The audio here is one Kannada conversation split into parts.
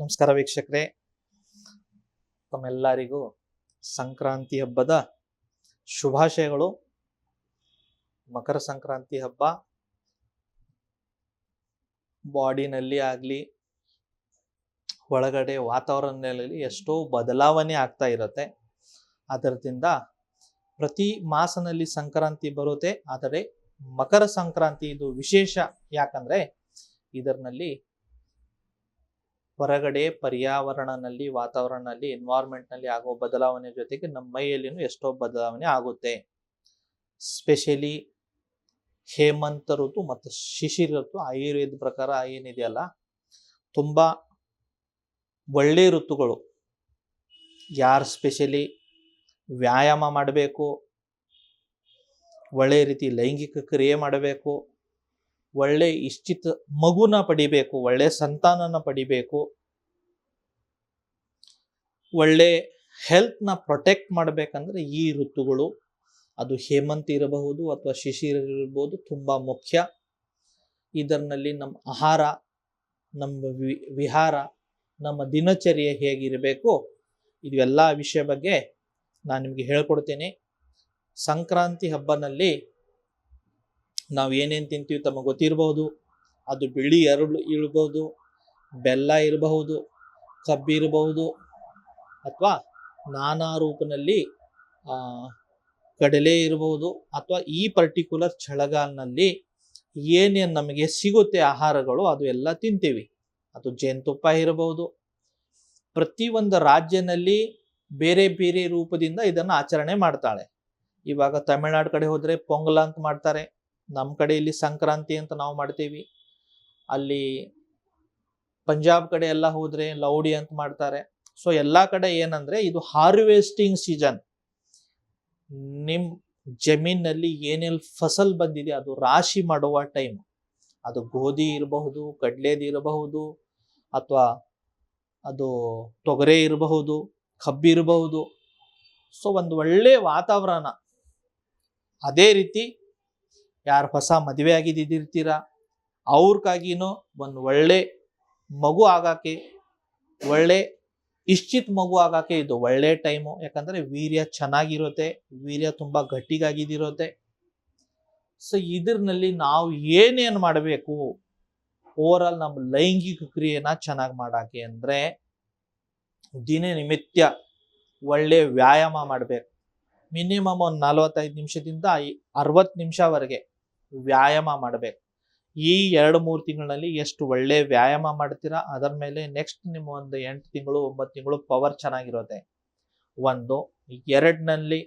ನಮಸ್ಕಾರ ವೀಕ್ಷಕರೇ, ತಮ್ಮೆಲ್ಲರಿಗೂ ಸಂಕ್ರಾಂತಿ ಹಬ್ಬದ ಶುಭಾಶಯಗಳು. ಮಕರ ಸಂಕ್ರಾಂತಿ ಹಬ್ಬ ಬಾಡಿನಲ್ಲಿ ಆಗಲಿ ಒಳಗಡೆ ವಾತಾವರಣದಲ್ಲಿ ಎಷ್ಟೋ ಬದಲಾವಣೆ ಆಗ್ತಾ ಇರುತ್ತೆ. ಅದರಿಂದ ಪ್ರತಿ ಮಾಸನಲ್ಲಿ ಸಂಕ್ರಾಂತಿ ಬರುತ್ತೆ, ಆದರೆ ಮಕರ ಸಂಕ್ರಾಂತಿ ಇದು ವಿಶೇಷ. ಯಾಕಂದ್ರೆ ಇದರಲ್ಲಿ ಹೊರಗಡೆ ಪರ್ಯಾವರಣದಲ್ಲಿ, ವಾತಾವರಣದಲ್ಲಿ, ಎನ್ವೈರ್ಮೆಂಟ್ನಲ್ಲಿ ಆಗೋ ಬದಲಾವಣೆ ಜೊತೆಗೆ ನಮ್ಮ ಮೈಯಲ್ಲಿನೂ ಎಷ್ಟೋ ಬದಲಾವಣೆ ಆಗುತ್ತೆ. ಸ್ಪೆಷಲಿ ಹೇಮಂತ ಋತು ಮತ್ತು ಶಿಶಿರ ಋತು ಆಯುರ್ವೇದ ಪ್ರಕಾರ ಏನಿದೆಯಲ್ಲ, ತುಂಬಾ ಒಳ್ಳೆ ಋತುಗಳು. ಯಾರು ಸ್ಪೆಷಲಿ ವ್ಯಾಯಾಮ ಮಾಡಬೇಕು, ಒಳ್ಳೆ ರೀತಿ ಲೈಂಗಿಕ ಕ್ರಿಯೆ ಮಾಡಬೇಕು, ಒಳ್ಳೆ ಇಷ್ಟಿತ ಮಗುನ ಪಡಿಬೇಕು, ಒಳ್ಳೆ ಸಂತಾನನ ಪಡಿಬೇಕು, ಒಳ್ಳೆ ಹೆಲ್ತ್ನ ಪ್ರೊಟೆಕ್ಟ್ ಮಾಡಬೇಕಂದ್ರೆ ಈ ಋತುಗಳು, ಅದು ಹೇಮಂತ ಇರಬಹುದು ಅಥವಾ ಶಿಶಿರ ಇರಬಹುದು, ತುಂಬಾ ಮುಖ್ಯ. ಇದರಲ್ಲಿ ನಮ್ಮ ಆಹಾರ, ನಮ್ಮ ವಿಹಾರ, ನಮ್ಮ ದಿನಚರ್ಯೆ ಹೇಗಿರಬೇಕು, ಇದೆಲ್ಲ ವಿಷಯ ಬಗ್ಗೆ ನಾನು ನಿಮಗೆ ಹೇಳ್ಕೊಡ್ತೇನೆ. ಸಂಕ್ರಾಂತಿ ಹಬ್ಬನಲ್ಲಿ ನಾವು ಏನೇನು ತಿಂತೀವಿ ತಮಗೆ ಗೊತ್ತಿರಬಹುದು. ಅದು ಬಿಳಿ ಎರಡು ಇರಬಹುದು, ಬೆಲ್ಲ ಇರಬಹುದು, ಕಬ್ಬಿರಬಹುದು, ಅಥವಾ ನಾನಾ ರೂಪದಲ್ಲಿ ಕಡಲೆ ಇರಬಹುದು, ಅಥವಾ ಈ ಪರ್ಟಿಕ್ಯುಲರ್ ಚಳಿಗಾಲದಲ್ಲಿ ಏನೇನು ನಮಗೆ ಸಿಗುತ್ತೆ ಆಹಾರಗಳು ಅದು ಎಲ್ಲ ತಿಂತೀವಿ. ಅದು ಜೇನುತುಪ್ಪ ಇರಬಹುದು. ಪ್ರತಿಯೊಂದು ರಾಜ್ಯದಲ್ಲಿ ಬೇರೆ ಬೇರೆ ರೂಪದಿಂದ ಇದನ್ನು ಆಚರಣೆ ಮಾಡ್ತಾಳೆ. ಇವಾಗ ತಮಿಳ್ನಾಡು ಕಡೆ ಹೋದ್ರೆ ಪೊಂಗಲ ಅಂತ ಮಾಡ್ತಾರೆ, ನಮ್ಮ ಕಡೆ ಇಲ್ಲಿ ಸಂಕ್ರಾಂತಿ ಅಂತ ನಾವು ಮಾಡ್ತೀವಿ. ಅಲ್ಲಿ ಪಂಜಾಬ್ ಕಡೆ ಎಲ್ಲ ಹೋದ್ರೆ ಲೌಡಿ ಅಂತ ಮಾಡ್ತಾರೆ. ಸೊ ಎಲ್ಲಾ ಕಡೆ ಏನಂದ್ರೆ ಇದು ಹಾರ್ವೆಸ್ಟಿಂಗ್ ಸೀಸನ್. ನಿಮ್ ಜಮೀನಲ್ಲಿ ಏನೆಲ್ಲ ಫಸಲ್ ಬಂದಿದೆ ಅದು ರಾಶಿ ಮಾಡುವ ಟೈಮ್. ಅದು ಗೋಧಿ ಇರಬಹುದು, ಕಡ್ಲೆದು ಇರಬಹುದು, ಅಥವಾ ಅದು ತೊಗರೆ ಇರಬಹುದು, ಕಬ್ಬಿರಬಹುದು. ಸೊ ಒಂದು ಒಳ್ಳೆ ವಾತಾವರಣ. ಅದೇ ರೀತಿ ಯಾರು ಹೊಸ ಮದುವೆ ಆಗಿದ್ದಿರ್ತೀರ ಅವ್ರಿಗಾಗಿನೂ ಒಂದು ಒಳ್ಳೆ ಮಗು ಆಗಾಕೆ, ಒಳ್ಳೆ ಇಷ್ಟಿತ್ ಮಗು ಆಗಾಕೆ ಇದು ಒಳ್ಳೆ ಟೈಮು. ಯಾಕಂದ್ರೆ ವೀರ್ಯ ಚೆನ್ನಾಗಿರುತ್ತೆ, ವೀರ್ಯ ತುಂಬಾ ಗಟ್ಟಿಗಾಗಿದಿರುತ್ತೆ. ಸೊ ಇದರಲ್ಲಿ ನಾವು ಏನೇನು ಮಾಡಬೇಕು, ಓವರ್ ಆಲ್ ನಮ್ಮ ಲೈಂಗಿಕ ಕ್ರಿಯೆನ ಚೆನ್ನಾಗಿ ಮಾಡಾಕೆ ಅಂದ್ರೆ ದಿನನಿತ್ಯ ಒಳ್ಳೆ ವ್ಯಾಯಾಮ ಮಾಡಬೇಕು. ಮಿನಿಮಮ್ ಒಂದು 45 ನಿಮಿಷದಿಂದ 60 ನಿಮಿಷವರೆಗೆ ವ್ಯಾಯಾಮ ಮಾಡಬೇಕು. ಈ 2-3 ತಿಂಗಳಲ್ಲಿ ಎಷ್ಟು ಒಳ್ಳೆ ವ್ಯಾಯಾಮ ಮಾಡ್ತೀರಾ ಅದರ ಮೇಲೆ ನೆಕ್ಸ್ಟ್ ನಿಮ್ಮ ಒಂದು 8 ತಿಂಗಳು 9 ತಿಂಗಳು ಪವರ್ ಚೆನ್ನಾಗಿರುತ್ತೆ. ಒಂದು. ಎರಡನಲ್ಲಿ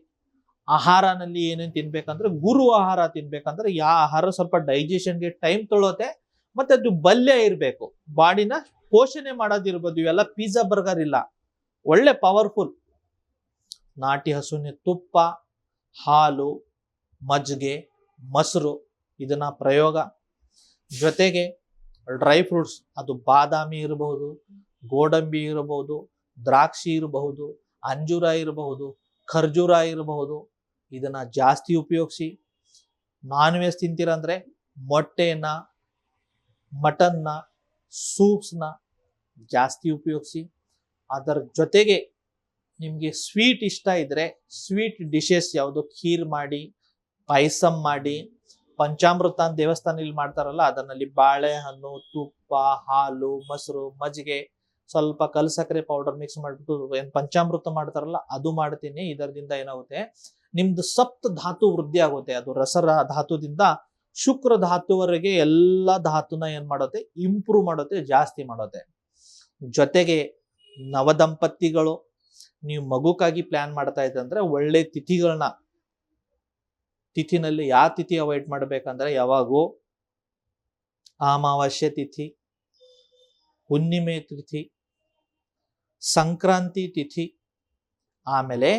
ಆಹಾರನಲ್ಲಿ ಏನೇನು ತಿನ್ಬೇಕಂದ್ರೆ ಗುರು ಆಹಾರ ತಿನ್ಬೇಕಂದ್ರೆ ಯಾವ ಆಹಾರ ಸ್ವಲ್ಪ ಡೈಜೆಷನ್ಗೆ ಟೈಮ್ ತೊಳೋತೆ, ಮತ್ತೆ ಅದು ಬಲ್ಯ ಇರಬೇಕು, ಬಾಡಿನ ಪೋಷಣೆ ಮಾಡೋದಿರ್ಬೋದು. ಇವೆಲ್ಲ ಪಿಜ್ಜಾ ಬರ್ಗರ್ ಇಲ್ಲ, ಒಳ್ಳೆ ಪವರ್ಫುಲ್ ನಾಟಿ ಹಸುವಿನ ತುಪ್ಪ, ಹಾಲು, ಮಜ್ಜಿಗೆ, ಮೊಸರು ಇದನ್ನ ಪ್ರಯೋಗ. ಜೊತೆಗೆ ಡ್ರೈ ಫ್ರೂಟ್ಸ್, ಅದು ಬಾದಾಮಿ ಇರಬಹುದು, ಗೋಡಂಬಿ ಇರಬಹುದು, ದ್ರಾಕ್ಷಿ ಇರಬಹುದು, ಅಂಜೂರ ಇರಬಹುದು, ಖರ್ಜೂರ ಇರಬಹುದು. ಇದನ್ನ ಜಾಸ್ತಿ ಉಪಯೋಗಿಸಿ. ನಾನ್ ವೆಜ್ ತಿಂತೀರಂದ್ರೆ ಮೊಟ್ಟೆನ, ಮಟನ್ನ, ಸೂಪ್ಸ್ನ ಜಾಸ್ತಿ ಉಪಯೋಗಿಸಿ. ಅದರ ಜೊತೆಗೆ ನಿಮಗೆ ಸ್ವೀಟ್ ಇಷ್ಟ ಇದ್ರೆ ಸ್ವೀಟ್ ಡಿಶಸ್ ಯಾವುದು, ಖೀರ್ ಮಾಡಿ, ಪಾಯಸಂ ಮಾಡಿ, ಪಂಚಾಮೃತ ಅಂತ ದೇವಸ್ಥಾನದಲ್ಲಿ ಮಾಡ್ತಾರಲ್ಲ ಅದರಲ್ಲಿ ಬಾಳೆಹಣ್ಣು, ತುಪ್ಪ, ಹಾಲು, ಮೊಸರು, ಮಜ್ಜಿಗೆ, ಸ್ವಲ್ಪ ಕಲ್ಸಕ್ಕರೆ ಪೌಡರ್ ಮಿಕ್ಸ್ ಮಾಡಿಬಿಟ್ಟು ಏನ್ ಪಂಚಾಮೃತ ಮಾಡ್ತಾರಲ್ಲ ಅದು ಮಾಡ್ತೀನಿ. ಇದರಿಂದ ಏನಾಗುತ್ತೆ, ನಿಮ್ದು ಸಪ್ತ ಧಾತು ವೃದ್ಧಿ ಆಗುತ್ತೆ. ಅದು ರಸರ ಧಾತುದಿಂದ ಶುಕ್ರ ಧಾತುವರೆಗೆ ಎಲ್ಲ ಧಾತುನ ಏನ್ ಮಾಡುತ್ತೆ, ಇಂಪ್ರೂವ್ ಮಾಡುತ್ತೆ, ಜಾಸ್ತಿ ಮಾಡುತ್ತೆ. ಜೊತೆಗೆ ನವದಂಪತಿಗಳು ನೀವು ಮಗುಕ್ಕಾಗಿ ಪ್ಲಾನ್ ಮಾಡ್ತಾ ಇದ್ದಂದ್ರೆ ಒಳ್ಳೆ ತಿಥಿಗಳನ್ನ, ತಿಥಿನಲ್ಲಿ ಯಾವ ತಿಥಿ ಅವಾಯ್ಡ್ ಮಾಡ್ಬೇಕಂದ್ರೆ ಯಾವಾಗೂ ಅಮಾವಾಸ್ಯೆ ತಿಥಿ, ಹುಣ್ಣಿಮೆ ತಿಥಿ, ಸಂಕ್ರಾಂತಿ ತಿಥಿ, ಆಮೇಲೆ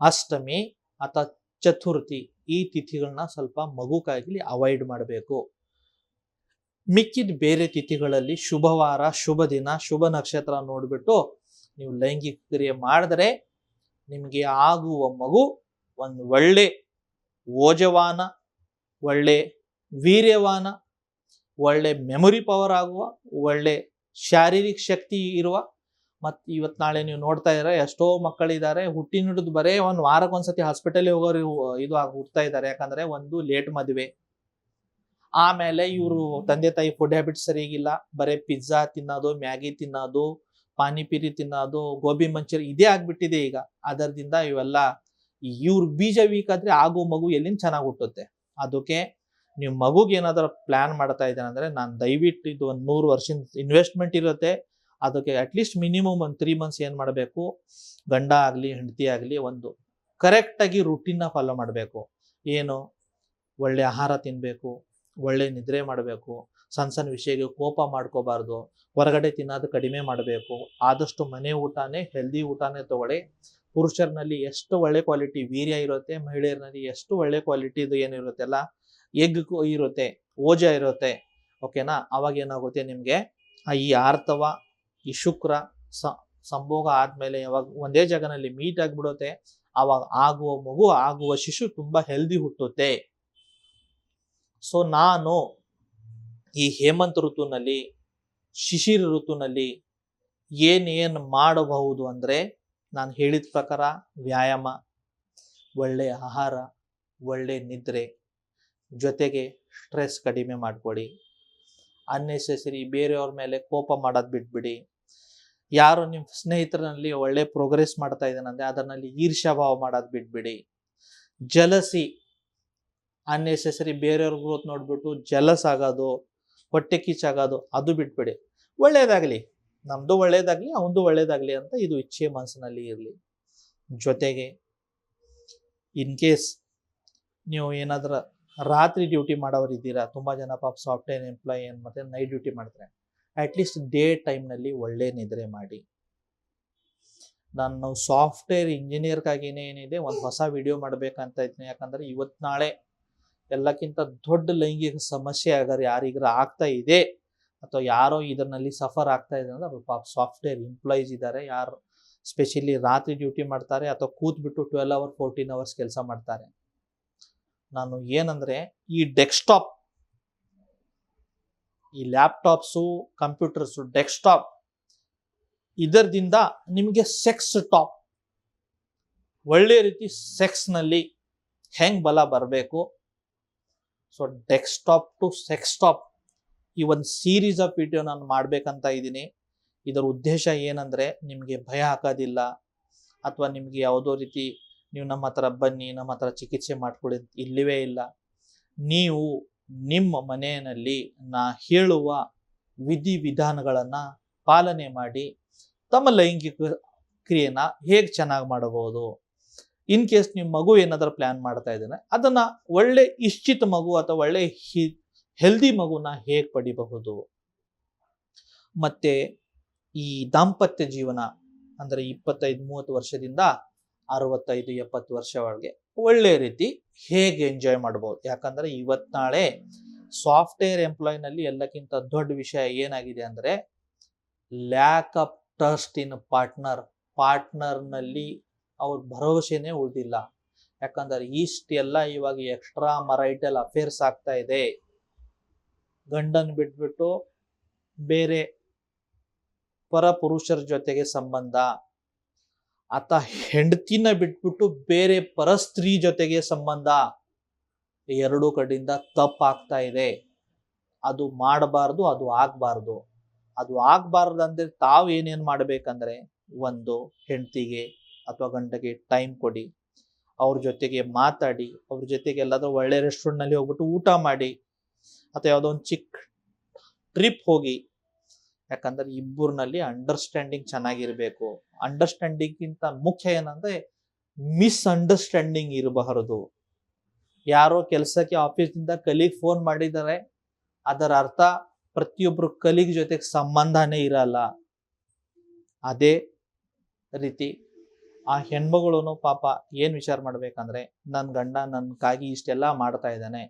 ಅಷ್ಟಮಿ ಅಥವಾ ಚತುರ್ಥಿ, ಈ ತಿಥಿಗಳನ್ನ ಸ್ವಲ್ಪ ಮಗುಕ್ಕಾಗಿ ಅವಾಯ್ಡ್ ಮಾಡಬೇಕು. ಮಿಕ್ಕಿದ ಬೇರೆ ತಿಥಿಗಳಲ್ಲಿ ಶುಭವಾರ, ಶುಭ ದಿನ, ಶುಭ ನಕ್ಷತ್ರ ನೋಡ್ಬಿಟ್ಟು ನೀವು ಲೈಂಗಿಕ ಕ್ರಿಯೆ ಮಾಡಿದ್ರೆ ನಿಮಗೆ ಆಗುವ ಮಗು ಒಂದು ಒಳ್ಳೆ ಓಜವಾನ, ಒಳ್ಳೆ ವೀರ್ಯವಾನ, ಒಳ್ಳೆ ಮೆಮೊರಿ ಪವರ್ ಆಗುವ, ಒಳ್ಳೆ ಶಾರೀರಿಕ ಶಕ್ತಿ ಇರುವ, ಮತ್ತು ಇವತ್ತು ನಾಳೆ ನೀವು ನೋಡ್ತಾ ಇದ್ದಾರೆ ಎಷ್ಟೋ ಮಕ್ಕಳಿದ್ದಾರೆ ಹುಟ್ಟಿನ ಹಿಡಿದು ಬರೇ ಒಂದು ವಾರಕ್ಕೊಂದ್ಸತಿ ಹಾಸ್ಪಿಟಲ್ ಹೋಗೋರು ಇದು ಹುಡ್ತಾ ಇದ್ದಾರೆ. ಯಾಕಂದ್ರೆ ಒಂದು ಲೇಟ್ ಮದುವೆ, ಆಮೇಲೆ ಇವರು ತಂದೆ ತಾಯಿ ಫುಡ್ ಹ್ಯಾಬಿಟ್ ಸರಿಯಾಗಿಲ್ಲ, ಬರೇ ಪಿಜ್ಜಾ ತಿನ್ನೋದು, ಮ್ಯಾಗಿ ತಿನ್ನೋದು, ಪಾನಿಪುರಿ ತಿನ್ನೋದು, ಗೋಬಿ ಮಂಚೂರಿ ಇದೇ ಆಗ್ಬಿಟ್ಟಿದೆ ಈಗ. ಅದರಿಂದ ಇವೆಲ್ಲ ಇವ್ರ ಬೀಜ ವೀಕ್ ಆದ್ರೆ ಆಗೋ ಮಗು ಎಲ್ಲಿಂದ ಚೆನ್ನಾಗಿ ಹುಟ್ಟುತ್ತೆ. ಅದಕ್ಕೆ ನೀವು ಮಗುಗೆ ಏನಾದರೂ ಪ್ಲಾನ್ ಮಾಡ್ತಾ ಇದ್ದೇನೆ ಅಂದ್ರೆ ನಾನು ದಯವಿಟ್ಟು ಇದು ಒಂದು 100 ವರ್ಷದ ಇನ್ವೆಸ್ಟ್ಮೆಂಟ್ ಇರುತ್ತೆ. ಅದಕ್ಕೆ ಅಟ್ಲೀಸ್ಟ್ ಮಿನಿಮಮ್ ಒಂದು 3 ಮಂತ್ಸ್ ಏನು ಮಾಡಬೇಕು, ಗಂಡ ಆಗಲಿ ಹೆಂಡತಿ ಆಗಲಿ ಒಂದು ಕರೆಕ್ಟಾಗಿ ರೂಟೀನ್ನ ಫಾಲೋ ಮಾಡಬೇಕು. ಏನು, ಒಳ್ಳೆ ಆಹಾರ ತಿನ್ನಬೇಕು, ಒಳ್ಳೆ ನಿದ್ರೆ ಮಾಡಬೇಕು, ಸಣ್ಣ ಸಣ್ಣ ವಿಷಯಕ್ಕೆ ಕೋಪ ಮಾಡ್ಕೋಬಾರ್ದು, ಹೊರಗಡೆ ತಿನ್ನೋದು ಕಡಿಮೆ ಮಾಡಬೇಕು, ಆದಷ್ಟು ಮನೆ ಊಟನೇ ಹೆಲ್ದಿ ಊಟನೇ ತಗೊಳ್ಳಿ. ಪುರುಷರ್ನಲ್ಲಿ ಎಷ್ಟು ಒಳ್ಳೆ ಕ್ವಾಲಿಟಿ ವೀರ್ಯ ಇರುತ್ತೆ, ಮಹಿಳೆಯರಲ್ಲಿ ಎಷ್ಟು ಒಳ್ಳೆ ಕ್ವಾಲಿಟಿ ಇದು ಏನಿರುತ್ತೆ ಅಲ್ಲ, ಎಗ್ ಇರುತ್ತೆ, ಓಜ ಇರುತ್ತೆ. ಓಕೆನಾ? ಅವಾಗ ಏನಾಗುತ್ತೆ ನಿಮಗೆ ಈ ಆರ್ತವ, ಈ ಶುಕ್ರ ಸಂಭೋಗ ಆದ್ಮೇಲೆ ಯಾವಾಗ ಒಂದೇ ಜಾಗನಲ್ಲಿ ಮೀಟ್ ಆಗಿಬಿಡುತ್ತೆ, ಆವಾಗ ಆಗುವ ಮಗು, ಆಗುವ ಶಿಶು ತುಂಬಾ ಹೆಲ್ದಿ ಹುಟ್ಟುತ್ತೆ. ಸೊ ನಾನು ಈ ಹೇಮಂತ ಋತುನಲ್ಲಿ, ಶಿಶಿರ ಋತುನಲ್ಲಿ ಏನೇನು ಮಾಡಬಹುದು ಅಂದ್ರೆ ನಾನು ಹೇಳಿದ ಪ್ರಕಾರ ವ್ಯಾಯಾಮ, ಒಳ್ಳೆ ಆಹಾರ, ಒಳ್ಳೆ ನಿದ್ರೆ, ಜೊತೆಗೆ ಸ್ಟ್ರೆಸ್ ಕಡಿಮೆ ಮಾಡ್ಕೊಡಿ. ಅನ್ನೆಸೆಸರಿ ಬೇರೆಯವ್ರ ಮೇಲೆ ಕೋಪ ಮಾಡೋದು ಬಿಟ್ಬಿಡಿ. ಯಾರು ನಿಮ್ಮ ಸ್ನೇಹಿತರಲ್ಲಿ ಒಳ್ಳೆ ಪ್ರೋಗ್ರೆಸ್ ಮಾಡ್ತಾ ಇದ್ದಾನಂದ್ರೆ ಅದರಲ್ಲಿ ಈರ್ಷ್ಯಾಭಾವ ಮಾಡೋದು ಬಿಟ್ಬಿಡಿ. ಜಲಸಿ, ಅನ್ನೆಸೆಸರಿ ಬೇರೆಯವ್ರ ಗ್ರೋತ್ ನೋಡ್ಬಿಟ್ಟು ಜಲಸ್ ಆಗೋದು, ಹೊಟ್ಟೆ ಕಿಚ್ಚಾಗೋದು ಅದು ಬಿಟ್ಬಿಡಿ. ಒಳ್ಳೇದಾಗಲಿ, ನಮ್ದು ಒಳ್ಳೇದಾಗ್ಲಿ, ಅವಂದು ಒಳ್ಳೇದಾಗ್ಲಿ ಅಂತ ಇದು ಇಚ್ಛೆ ಮನಸ್ಸಿನಲ್ಲಿ ಇರಲಿ. ಜೊತೆಗೆ ಇನ್ ಕೇಸ್ ನೀವು ಏನಾದ್ರೂ ರಾತ್ರಿ ಡ್ಯೂಟಿ ಮಾಡೋರು ಇದ್ದೀರಾ, ತುಂಬಾ ಜನ ಪಾಪ ಸಾಫ್ಟ್ವೇರ್ ಎಂಪ್ಲಾಯಿ ಮತ್ತೆ ನೈಟ್ ಡ್ಯೂಟಿ ಮಾಡ್ತಾರೆ, ಅಟ್ಲೀಸ್ಟ್ ಡೇ ಟೈಮ್ನಲ್ಲಿ ಒಳ್ಳೆ ನಿದ್ರೆ ಮಾಡಿ. ನಾನು ಸಾಫ್ಟ್ವೇರ್ ಇಂಜಿನಿಯರ್ಗಾಗಿನೇ ಏನಿದೆ ಒಂದು ಹೊಸ ವಿಡಿಯೋ ಮಾಡ್ಬೇಕಂತ ಇದ್ದೀನಿ. ಯಾಕಂದ್ರೆ ಇವತ್ತು ನಾಳೆ ಎಲ್ಲಕ್ಕಿಂತ ದೊಡ್ಡ ಲೈಂಗಿಕ ಸಮಸ್ಯೆ ಯಾರಿಗಾರ ಆಗ್ತಾ ಇದೆ ಅಥವಾ ಯಾರೋ ಇದರಲ್ಲಿ ಸಫರ್ ಆಗ್ತಾ ಇದೆ ಅಂದ್ರೆ ಪಾಪ ಸಾಫ್ಟ್ವೇರ್ ಎಂಪ್ಲಾಯೀಸ್ ಇದ್ದಾರೆ, ಯಾರು ಸ್ಪೆಷಲಿ ರಾತ್ರಿ ಡ್ಯೂಟಿ ಮಾಡ್ತಾರೆ ಅಥವಾ ಕೂತ್ಬಿಟ್ಟು 12 hours 14 hours ಕೆಲಸ ಮಾಡ್ತಾರೆ. ನಾನು ಏನಂದ್ರೆ ಈ ಡೆಸ್ಕ್ಟಾಪ್, ಈ ಲ್ಯಾಪ್ಟಾಪ್ಸು, ಕಂಪ್ಯೂಟರ್ಸು, ಡೆಸ್ಕ್ಟಾಪ್ ಇದರಿಂದ ನಿಮಗೆ ಸೆಕ್ಸ್ ಟಾಪ್, ಒಳ್ಳೆ ರೀತಿ ಸೆಕ್ಸ್ನಲ್ಲಿ ಹೆಂಗ್ ಬಲ ಬರಬೇಕು. So desktop to sex top ಈ ಒಂದು ಸೀರೀಸ್ ಆಫ್ ವಿಡಿಯೋ ನಾನು ಮಾಡ್ಬೇಕಂತ ಇದ್ದೀನಿ. ಇದರ ಉದ್ದೇಶ ಏನಂದ್ರೆ ನಿಮಗೆ ಭಯ ಹಾಕೋದಿಲ್ಲ, ಅಥವಾ ನಿಮಗೆ ಯಾವುದೋ ರೀತಿ ನೀವು ನಮ್ಮ ಹತ್ರ ಬನ್ನಿ, ನಮ್ಮ ಹತ್ರ ಚಿಕಿತ್ಸೆ ಮಾಡ್ಕೊಳ್ಳಿ ಇಲ್ಲವೇ ಇಲ್ಲ. ನೀವು ನಿಮ್ಮ ಮನೆಯಲ್ಲಿ ನಾ ಹೇಳುವ ವಿಧಿವಿಧಾನಗಳನ್ನು ಪಾಲನೆ ಮಾಡಿ ತಮ್ಮ ಲೈಂಗಿಕ ಕ್ರಿಯೆನ ಹೇಗೆ ಚೆನ್ನಾಗಿ ಮಾಡಬಹುದು. ಇನ್ ಕೇಸ್ ನಿಮ್ಮ ಮಗು ಏನಾದರೂ ಪ್ಲಾನ್ ಮಾಡ್ತಾ ಇದ್ದಾನೆ, ಅದನ್ನ ಒಳ್ಳೆ ಇಶ್ಚಿತ ಮಗು ಅಥವಾ ಒಳ್ಳೆ ಹೆಲ್ದಿ ಮಗುನ ಹೇಗೆ ಪಡಿಬಹುದು. ಮತ್ತೆ ಈ ದಾಂಪತ್ಯ ಜೀವನ ಅಂದ್ರೆ 25-30 ವರ್ಷದಿಂದ 65-70 ವರ್ಷವರೆಗೆ ಒಳ್ಳೆ ರೀತಿ ಹೇಗೆ ಎಂಜಾಯ್ ಮಾಡ್ಬೋದು. ಯಾಕಂದ್ರೆ ಇವತ್ತು ನಾಳೆ ಸಾಫ್ಟ್ವೇರ್ ಎಂಪ್ಲಾಯ್ನಲ್ಲಿ ಎಲ್ಲಕ್ಕಿಂತ ದೊಡ್ಡ ವಿಷಯ ಏನಾಗಿದೆ ಅಂದ್ರೆ ಲ್ಯಾಕ್ ಆಫ್ ಟ್ರಸ್ಟ್ ಇನ್ ಪಾರ್ಟ್ನರ್ನಲ್ಲಿ ಅವ್ರ ಭರವಸೆನೇ ಉಳಿದಿಲ್ಲ. ಯಾಕಂದ್ರೆ ಇಷ್ಟೆಲ್ಲ ಇವಾಗ ಎಕ್ಸ್ಟ್ರಾ ಮರೈಟಲ್ ಅಫೇರ್ಸ್ ಆಗ್ತಾ ಇದೆ. ಗಂಡನ್ ಬಿಟ್ಬಿಟ್ಟು ಬೇರೆ ಪರ ಪುರುಷರ ಜೊತೆಗೆ ಸಂಬಂಧ, ಅಥವಾ ಹೆಂಡತಿನ ಬಿಟ್ಬಿಟ್ಟು ಬೇರೆ ಪರ ಸ್ತ್ರೀ ಜೊತೆಗೆ ಸಂಬಂಧ, ಎರಡೂ ಕಡೆಯಿಂದ ತಪ್ಪಾಗ್ತಾ ಇದೆ. ಅದು ಮಾಡಬಾರ್ದು, ಅದು ಆಗ್ಬಾರ್ದು. ಅದು ಆಗ್ಬಾರ್ದು ಅಂದ್ರೆ ತಾವು ಏನೇನು ಮಾಡ್ಬೇಕಂದ್ರೆ, ಒಂದು ಹೆಂಡತಿಗೆ ಅಥವಾ ಗಂಡಗೆ ಟೈಮ್ ಕೊಡಿ, ಅವ್ರ ಜೊತೆಗೆ ಮಾತಾಡಿ, ಅವ್ರ ಜೊತೆಗೆ ಎಲ್ಲಾದ್ರೂ ಒಳ್ಳೆ ರೆಸ್ಟೋರೆಂಟ್ನಲ್ಲಿ ಹೋಗ್ಬಿಟ್ಟು ಊಟ ಮಾಡಿ, ಅಥವಾ ಯಾವುದೋ ಒಂದು ಚಿಕ್ಕ ಟ್ರಿಪ್ ಹೋಗಿ. ಯಾಕಂದ್ರೆ ಇಬ್ಬರಲ್ಲಿ ಅಂಡರ್ಸ್ಟ್ಯಾಂಡಿಂಗ್ ಚೆನ್ನಾಗಿರ್ಬೇಕು. ಅಂಡರ್ಸ್ಟ್ಯಾಂಡಿಂಗ್ಗಿಂತ ಮುಖ್ಯ ಏನಂದ್ರೆ ಮಿಸ್ಅಂಡರ್ಸ್ಟ್ಯಾಂಡಿಂಗ್ ಇರಬಾರದು. ಯಾರೋ ಕೆಲಸಕ್ಕೆ ಆಫೀಸ್ನಿಂದ ಕಲೀಗ್ ಫೋನ್ ಮಾಡಿದ್ದಾರೆ, ಅದರ ಅರ್ಥ ಪ್ರತಿಯೊಬ್ಬರು ಕಲೀಗ್ ಜೊತೆಗೆ ಸಂಬಂಧನೇ ಇರಲ್ಲ. ಅದೇ ರೀತಿ ಆ ಹೆಣ್ಮಗಳು ಪಾಪ ಏನ್ ವಿಚಾರ ಮಾಡ್ಬೇಕಂದ್ರೆ, ನನ್ನ ಗಂಡ ನನ್ಗಾಗಿ ಇಷ್ಟೆಲ್ಲ ಮಾಡ್ತಾ ಇದ್ದಾನೆ,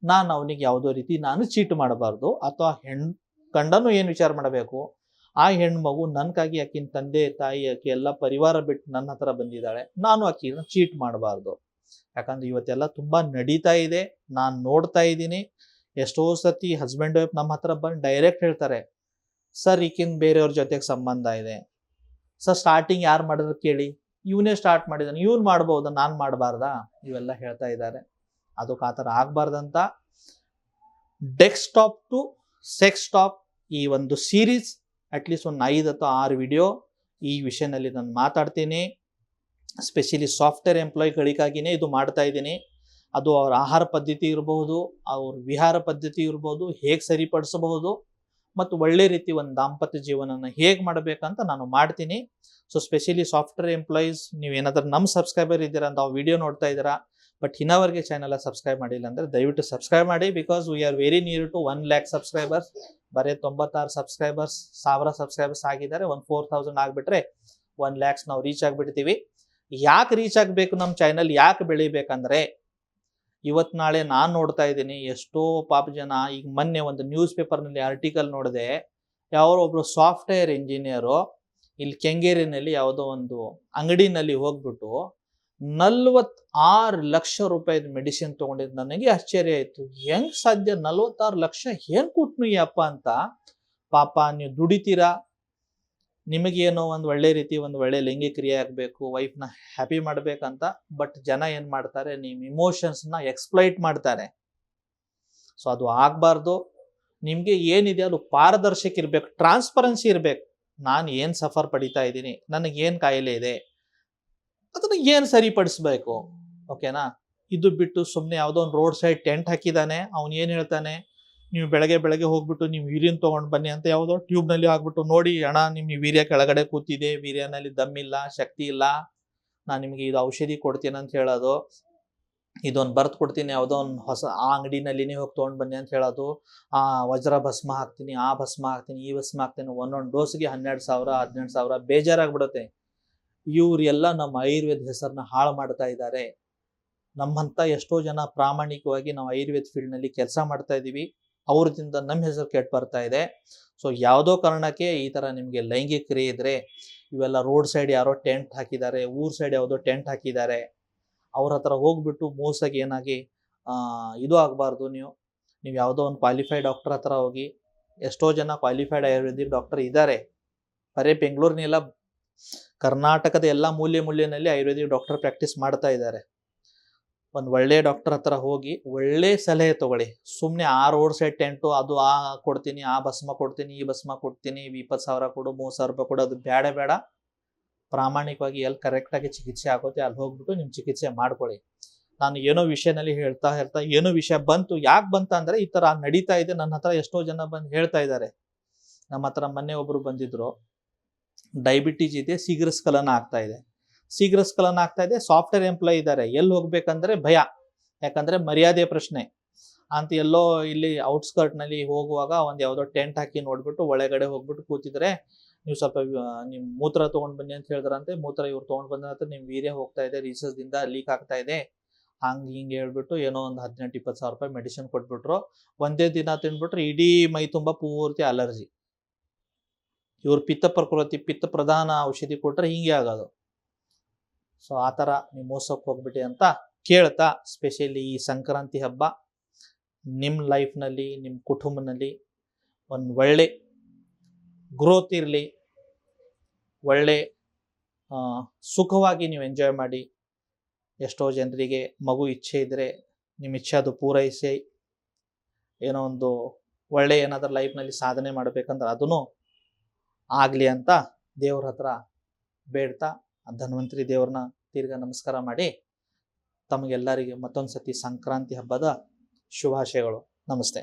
ನಾನು ಅವನಿಗೆ ಯಾವುದೋ ರೀತಿ ನಾನು ಚೀಟ್ ಮಾಡಬಾರ್ದು. ಅಥವಾ ಗಂಡನು ಏನ್ ವಿಚಾರ ಮಾಡಬೇಕು, ಆ ಹೆಣ್ಮಗು ನನ್ಗಾಗಿ ಆಕಿನ ತಂದೆ ತಾಯಿ ಆಕಿ ಎಲ್ಲ ಪರಿವಾರ ಬಿಟ್ಟು ನನ್ನ ಹತ್ರ ಬಂದಿದ್ದಾಳೆ, ನಾನು ಆಕಿನ ಚೀಟ್ ಮಾಡಬಾರ್ದು. ಯಾಕಂದ್ರೆ ಇವತ್ತೆಲ್ಲ ತುಂಬಾ ನಡೀತಾ ಇದೆ, ನಾನು ನೋಡ್ತಾ ಇದ್ದೀನಿ. ಎಷ್ಟೋ ಸತಿ ಹಸ್ಬೆಂಡ್ ವೈಫ್ ನಮ್ಮ ಹತ್ರ ಬಂದು ಡೈರೆಕ್ಟ್ ಹೇಳ್ತಾರೆ, ಸರ್ ಈಕಿನ ಬೇರೆಯವ್ರ ಜೊತೆಗೆ ಸಂಬಂಧ ಇದೆ. ಸರ್ ಸ್ಟಾರ್ಟಿಂಗ್ ಯಾರು ಮಾಡಿದ್ರು ಕೇಳಿ, ಇವನೇ ಸ್ಟಾರ್ಟ್ ಮಾಡಿದಾನೆ, ಇವ್ನು ಮಾಡ್ಬೋದ, ನಾನು ಮಾಡಬಾರ್ದಾ, ಇವೆಲ್ಲ ಹೇಳ್ತಾ ಇದ್ದಾರೆ. ಅದಕ್ಕೆ ಆ ಥರ ಆಗಬಾರ್ದಂತ ಡೆಸ್ಕ್ಟಾಪ್ ಟು ಸೆಕ್ಸ್ಟಾಪ್ ಈ ಒಂದು ಸೀರೀಸ್ ಅಟ್ಲೀಸ್ಟ್ ಒಂದು 5 ಅಥವಾ 6 ವಿಡಿಯೋ ಈ ವಿಷಯದಲ್ಲಿ ನಾನು ಮಾತಾಡ್ತೀನಿ. ಸ್ಪೆಷಲಿ ಸಾಫ್ಟ್ವೇರ್ ಎಂಪ್ಲಾಯಿಗಳಿಗಾಗಿಯೇ ಇದು ಮಾಡ್ತಾ ಇದ್ದೀನಿ. ಅದು ಅವ್ರ ಆಹಾರ ಪದ್ಧತಿ ಇರಬಹುದು, ಅವ್ರ ವಿಹಾರ ಪದ್ಧತಿ ಇರ್ಬೋದು, ಹೇಗೆ ಸರಿಪಡಿಸಬಹುದು ಮತ್ತು ಒಳ್ಳೆ ರೀತಿ ಒಂದು ದಾಂಪತ್ಯ ಜೀವನನ ಹೇಗೆ ಮಾಡಬೇಕಂತ ನಾನು ಮಾಡ್ತೀನಿ. ಸೊ ಸ್ಪೆಷಲಿ ಸಾಫ್ಟ್ವೇರ್ ಎಂಪ್ಲಾಯೀಸ್, ನೀವೇನಾದ್ರೂ ನಮ್ಮ ಸಬ್ಸ್ಕ್ರೈಬರ್ ಇದ್ದೀರಾ ಅಂತ ವಿಡಿಯೋ ನೋಡ್ತಾ ಇದ್ದೀರಾ, ಬಟ್ ಇನ್ನವರೆಗೆ ಚಾನಲ್ ಸಬ್ಸ್ಕ್ರೈಬ್ ಮಾಡಿಲ್ಲ ಅಂದರೆ ದಯವಿಟ್ಟು ಸಬ್ಸ್ಕ್ರೈಬ್ ಮಾಡಿ. Because we are very near to 1 lakh subscribers. ಬರೀ 96 ಸಬ್ಸ್ಕ್ರೈಬರ್ಸ್, 1000 ಸಬ್ಸ್ಕ್ರೈಬರ್ಸ್ ಆಗಿದ್ದಾರೆ. 4000 ಆಗಿಬಿಟ್ರೆ 1 lakhs ನಾವು ರೀಚ್ ಆಗಿಬಿಡ್ತೀವಿ. ಯಾಕೆ ರೀಚ್ ಆಗಬೇಕು, ನಮ್ಮ ಚಾನಲ್ ಯಾಕೆ ಬೆಳಿಬೇಕಂದ್ರೆ ಇವತ್ತು ನಾಳೆ ನಾನು ನೋಡ್ತಾ ಇದ್ದೀನಿ ಎಷ್ಟೋ ಪಾಪ ಜನ. ಈಗ ಮೊನ್ನೆ ಒಂದು ನ್ಯೂಸ್ ಪೇಪರ್ನಲ್ಲಿ ಆರ್ಟಿಕಲ್ ನೋಡಿದೆ, ಯಾರೋ ಒಬ್ರು ಸಾಫ್ಟ್ವೇರ್ ಇಂಜಿನಿಯರು ಇಲ್ಲಿ ಕೆಂಗೇರಿನಲ್ಲಿ ಯಾವುದೋ ಒಂದು ಅಂಗಡಿನಲ್ಲಿ ಹೋಗ್ಬಿಟ್ಟು 46 ಲಕ್ಷ ರೂಪಾಯಿದ ಮೆಡಿಸಿನ್ ತೊಗೊಂಡಿದ್ದು. ನನಗೆ ಆಶ್ಚರ್ಯ ಆಯಿತು, ಹೆಂಗೆ ಸಾಧ್ಯ 46 ಲಕ್ಷ ಏನು ಕೊಟ್ನು ಈ ಅಪ್ಪ ಅಂತ. ಪಾಪ ನೀವು ದುಡಿತೀರಾ, ನಿಮಗೇನೋ ಒಂದು ಒಳ್ಳೆ ರೀತಿ ಒಂದು ಒಳ್ಳೆ ಲೈಂಗಿಕ ಕ್ರಿಯೆ ಆಗಬೇಕು, ವೈಫ್ನ ಹ್ಯಾಪಿ ಮಾಡಬೇಕಂತ. ಬಟ್ ಜನ ಏನು ಮಾಡ್ತಾರೆ, ನಿಮ್ಮ ಇಮೋಷನ್ಸ್ನ ಎಕ್ಸ್ಪ್ಲೈಟ್ ಮಾಡ್ತಾರೆ. ಸೊ ಅದು ಆಗಬಾರ್ದು. ನಿಮಗೆ ಏನಿದೆ ಅದು ಪಾರದರ್ಶಕ ಇರಬೇಕು, ಟ್ರಾನ್ಸ್ಪರೆನ್ಸಿ ಇರಬೇಕು. ನಾನು ಏನು ಸಫರ್ ಪಡಿತಾ ಇದ್ದೀನಿ, ನನಗೇನು ಕಾಯಿಲೆ ಇದೆ, ಅದನ್ನು ಏನು ಸರಿಪಡಿಸ್ಬೇಕು, ಓಕೆನಾ. ಇದು ಬಿಟ್ಟು ಸುಮ್ಮನೆ ಯಾವುದೋ ಒಂದು ರೋಡ್ ಸೈಡ್ ಟೆಂಟ್ ಹಾಕಿದ್ದಾನೆ, ಅವ್ನು ಏನು ಹೇಳ್ತಾನೆ, ನೀವು ಬೆಳಗ್ಗೆ ಹೋಗ್ಬಿಟ್ಟು ನೀವು ವೀರ್ಯನ ತೊಗೊಂಡು ಬನ್ನಿ ಅಂತ ಯಾವುದೋ ಟ್ಯೂಬ್ನಲ್ಲಿ ಆಗ್ಬಿಟ್ಟು, ನೋಡಿ ಅಣ್ಣ ನಿಮ್ಮ ವೀರ್ಯ ಕೆಳಗಡೆ ಕೂತಿದೆ, ವೀರ್ಯನಲ್ಲಿ ದಮ್ಮಿಲ್ಲ, ಶಕ್ತಿ ಇಲ್ಲ, ನಾನು ನಿಮಗೆ ಇದು ಔಷಧಿ ಕೊಡ್ತೀನಿ ಅಂತ ಹೇಳೋದು, ಇದೊಂದು ಬರ್ದು ಕೊಡ್ತೀನಿ ಯಾವುದೋ ಒಂದು ಹೊಸ ಆ ಅಂಗಡಿನಲ್ಲಿನೇ ಹೋಗಿ ತೊಗೊಂಡು ಬನ್ನಿ ಅಂತ ಹೇಳೋದು, ಆ ವಜ್ರ ಭಸ್ಮ ಹಾಕ್ತೀನಿ, ಆ ಭಸ್ಮ ಹಾಕ್ತೀನಿ, ಈ ಭಸ್ಮ ಹಾಕ್ತೀನಿ, ಒಂದೊಂದು ಡೋಸ್ಗೆ 12,000 18,000 ಬೇಜಾರಾಗ್ಬಿಡುತ್ತೆ. ಇವರೆಲ್ಲ ನಮ್ಮ ಆಯುರ್ವೇದ ಹೆಸರನ್ನ ಹಾಳು ಮಾಡ್ತಾ ಇದ್ದಾರೆ. ನಮ್ಮಂಥ ಎಷ್ಟೋ ಜನ ಪ್ರಾಮಾಣಿಕವಾಗಿ ನಾವು ಆಯುರ್ವೇದ ಫೀಲ್ಡ್ನಲ್ಲಿ ಕೆಲಸ ಮಾಡ್ತಾ ಇದ್ದೀವಿ, ಅವ್ರದಿಂದ ನಮ್ಮ ಹೆಸರು ಕೆಟ್ಟು ಬರ್ತಾ ಇದೆ. ಸೊ ಯಾವುದೋ ಕಾರಣಕ್ಕೆ ಈ ಥರ ನಿಮಗೆ ಲೈಂಗಿಕ ಕ್ರಿಯೆ ಇದ್ದರೆ, ಇವೆಲ್ಲ ರೋಡ್ ಸೈಡ್ ಯಾರೋ ಟೆಂಟ್ ಹಾಕಿದ್ದಾರೆ, ಊರ್ ಸೈಡ್ ಯಾವುದೋ ಟೆಂಟ್ ಹಾಕಿದ್ದಾರೆ, ಅವ್ರ ಹತ್ರ ಹೋಗ್ಬಿಟ್ಟು ಮೋಸಾಗಿ ಏನಾಗಿ ಇದು ಆಗಬಾರ್ದು. ನೀವು ಯಾವುದೋ ಒಂದು ಕ್ವಾಲಿಫೈಡ್ ಡಾಕ್ಟರ್ ಹತ್ರ ಹೋಗಿ, ಎಷ್ಟೋ ಜನ ಕ್ವಾಲಿಫೈಡ್ ಆಯುರ್ವೇದಿಕ್ ಡಾಕ್ಟರ್ ಇದ್ದಾರೆ, ಬರೀ ಬೆಂಗಳೂರಿನೆಲ್ಲ ಕರ್ನಾಟಕದ ಎಲ್ಲ ಮೂಲೆಯಲ್ಲಿ ಆಯುರ್ವೇದಿಕ್ ಡಾಕ್ಟರ್ ಪ್ರಾಕ್ಟೀಸ್ ಮಾಡ್ತಾ ಇದ್ದಾರೆ. ಒಂದು ಒಳ್ಳೆ ಡಾಕ್ಟರ್ ಹತ್ರ ಹೋಗಿ ಒಳ್ಳೆ ಸಲಹೆ ತಗೊಳ್ಳಿ. ಸುಮ್ಮನೆ ಆ ರೋಡ್ ಸೈಡ್ ಟೆಂಟು, ಅದು ಆ ಕೊಡ್ತೀನಿ, ಆ ಭಸ್ಮ ಕೊಡ್ತೀನಿ, ಈ ಭಸ್ಮ ಕೊಡ್ತೀನಿ, 20,000 ಕೊಡು, 30,000 ರೂಪಾಯಿ ಕೊಡು, ಅದು ಬೇಡ. ಪ್ರಾಮಾಣಿಕವಾಗಿ ಎಲ್ಲಿ ಕರೆಕ್ಟಾಗಿ ಚಿಕಿತ್ಸೆ ಆಗುತ್ತೆ ಅಲ್ಲಿ ಹೋಗ್ಬಿಟ್ಟು ನಿಮ್ಮ ಚಿಕಿತ್ಸೆ ಮಾಡ್ಕೊಳ್ಳಿ. ನಾನು ಏನೋ ವಿಷಯದಲ್ಲಿ ಹೇಳ್ತಾ ಏನೋ ವಿಷಯ ಬಂತು. ಯಾಕೆ ಬಂತ ಅಂದರೆ ಈ ಥರ ನಡೀತಾ ಇದೆ. ನನ್ನ ಹತ್ರ ಎಷ್ಟೋ ಜನ ಬಂದು ಹೇಳ್ತಾ ಇದ್ದಾರೆ. ನಮ್ಮ ಹತ್ರ ಮೊನ್ನೆ ಒಬ್ಬರು ಬಂದಿದ್ರು, ಡಯಾಬಿಟೀಸ್ ಇದೆ, ಶೀಘ್ರಸ್ಖಲನ ಆಗ್ತಾ ಇದೆ. ಸಾಫ್ಟ್ವೇರ್ ಎಂಪ್ಲಾಯ್ ಇದ್ದಾರೆ, ಎಲ್ಲಿ ಹೋಗ್ಬೇಕಂದ್ರೆ ಭಯ, ಯಾಕಂದರೆ ಮರ್ಯಾದೆ ಪ್ರಶ್ನೆ ಅಂತ. ಎಲ್ಲೋ ಇಲ್ಲಿ ಔಟ್ಸ್ಕರ್ಟ್ನಲ್ಲಿ ಹೋಗುವಾಗ ಒಂದು ಯಾವುದೋ ಟೆಂಟ್ ಹಾಕಿ ನೋಡ್ಬಿಟ್ಟು ಒಳಗಡೆ ಹೋಗ್ಬಿಟ್ಟು ಕೂತಿದ್ರೆ, ನೀವು ಸ್ವಲ್ಪ ನಿಮ್ಮ ಮೂತ್ರ ತೊಗೊಂಡು ಬನ್ನಿ ಅಂತ ಹೇಳಿದ್ರಂತೆ. ಮೂತ್ರ ಇವ್ರು ತೊಗೊಂಡು ಬಂದ ನಿಮ್ಮ ವೀರ್ಯ ಹೋಗ್ತಾ ಇದೆ, ರೀಸಸ್ದಿಂದ ಲೀಕ್ ಆಗ್ತಾ ಇದೆ, ಹಿಂಗೆ ಹೇಳ್ಬಿಟ್ಟು ಏನೋ ಒಂದು 18-20,000 ರೂಪಾಯಿ ಮೆಡಿಸಿನ್ ಕೊಟ್ಬಿಟ್ರು. ಒಂದೇ ದಿನ ತಿಂದ್ಬಿಟ್ರೆ ಇಡೀ ಮೈ ತುಂಬ ಪೂರ್ತಿ ಅಲರ್ಜಿ. ಇವ್ರು ಪಿತ್ತ ಪ್ರಧಾನ ಔಷಧಿ ಕೊಟ್ಟರೆ ಹಿಂಗೆ ಆಗೋದು. ಸೊ ಆ ಥರ ನೀವು ಮೋಸಕ್ಕೆ ಹೋಗ್ಬಿಟ್ಟು ಅಂತ ಕೇಳ್ತಾ, ಸ್ಪೆಷಲಿ ಈ ಸಂಕ್ರಾಂತಿ ಹಬ್ಬ ನಿಮ್ಮ ಲೈಫ್ನಲ್ಲಿ, ನಿಮ್ಮ ಕುಟುಂಬನಲ್ಲಿ ಒಂದು ಒಳ್ಳೆ ಗ್ರೋತ್ ಇರಲಿ, ಒಳ್ಳೆ ಸುಖವಾಗಿ ನೀವು ಎಂಜಾಯ್ ಮಾಡಿ. ಎಷ್ಟೋ ಜನರಿಗೆ ಮಗು ಇಚ್ಛೆ ಇದ್ದರೆ ನಿಮ್ಮ ಇಚ್ಛೆ ಅದು ಪೂರೈಸಿ, ಏನೋ ಒಂದು ಒಳ್ಳೆ ಏನಾದರೂ ಲೈಫ್ನಲ್ಲಿ ಸಾಧನೆ ಮಾಡಬೇಕಂದ್ರೆ ಅದೂ ಆಗಲಿ ಅಂತ ದೇವ್ರ ಹತ್ರ ಬೇಡ್ತಾ, ಧನ್ವಂತರಿ ದೇವ್ರನ್ನ ತಿರ್ಗಾ ನಮಸ್ಕಾರ ಮಾಡಿ ತಮಗೆಲ್ಲರಿಗೆ ಮತ್ತೊಂದು ಸತಿ ಸಂಕ್ರಾಂತಿ ಹಬ್ಬದ ಶುಭಾಶಯಗಳು. ನಮಸ್ತೆ.